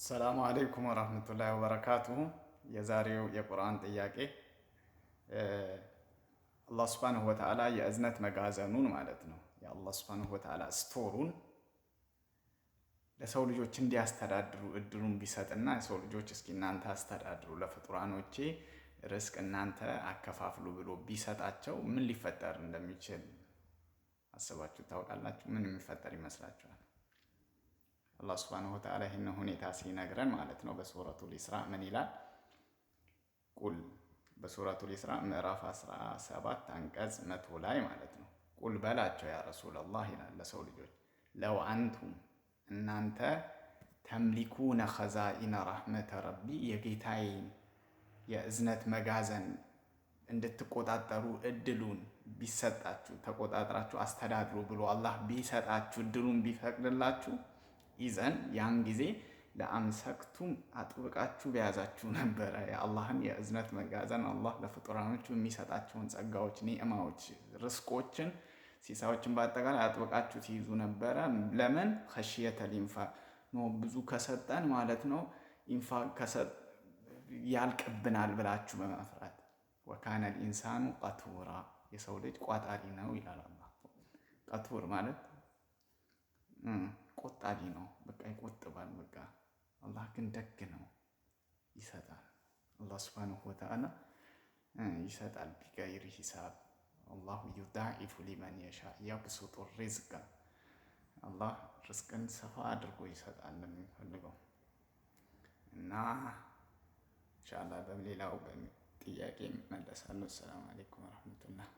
ሰላሙ አለይኩም ወራህመቱላሂ ወበረካቱሁ። የዛሬው የቁርአን ጥያቄ አላህ ሱብሓነሁ ወተዓላ የእዝነት መጋዘኑን ማለት ነው የአላህ ሱብሓነሁ ወተዓላ ስቶሩን ለሰው ልጆች እንዲያስተዳድሩ እድሉን ቢሰጥና የሰው ልጆች እስኪ እናንተ አስተዳድሩ ለፍጡራኖቼ ርስቅ እናንተ አከፋፍሉ ብሎ ቢሰጣቸው ምን ሊፈጠር እንደሚችል አስባችሁ ታውቃላችሁ? ምን የሚፈጠር ይመስላችኋል? አላህ ሱብሓነሁ ወተዓላ ይህን ሁኔታ ሲነግረን ማለት ነው በሱረቱል ኢስራ ምን ይላል? ቁል በሱረቱል ኢስራ ምዕራፍ 17 አንቀጽ 100 ላይ ማለት ነው። ቁል በላቸው ያ ረሱለላህ ይላል ለሰው ልጆች ለው አንቱም እናንተ ተምሊኩነ ኸዛኢነ ረሕመተ ረቢ የጌታዬን የእዝነት መጋዘን እንድትቆጣጠሩ እድሉን ቢሰጣችሁ ተቆጣጥራችሁ አስተዳድሩ ብሎ አላህ ቢሰጣችሁ እድሉን ቢፈቅድላችሁ ይዘን ያን ጊዜ ለአምሰክቱም አጥብቃችሁ በያዛችሁ ነበረ። የአላህን የእዝነት መጋዘን አላህ ለፍጡራኖቹ የሚሰጣቸውን ጸጋዎች፣ ኒዕማዎች፣ ርስቆችን፣ ሲሳዎችን በአጠቃላይ አጥብቃችሁ ትይዙ ነበረ። ለምን? ኸሽየተል ኢንፋቅ ነው። ብዙ ከሰጠን ማለት ነው ኢንፋቅ ያልቅብናል ብላችሁ በመፍራት ወካነል ኢንሳኑ ቀቱራ የሰው ልጅ ቋጣሪ ነው ይላል አላህ። ቀቱር ማለት ቆጣቢ ነው። በቃ ይቆጥባል። በቃ አላህ ግን ደግ ነው፣ ይሰጣል። አላህ ሱብሓነሁ ወተዓላ ይሰጣል ቢገይሪ ሂሳብ። አላሁ ዩዳኢፉ ሊመን የሻ የብሱጡ ሪዝቀ አላህ ርስቅን ሰፋ አድርጎ ይሰጣል ለሚፈልገው። እና ኢንሻአላህ በሌላው ጥያቄ እመለሳለሁ። ሰላም አለይኩም ወረሕመቱላህ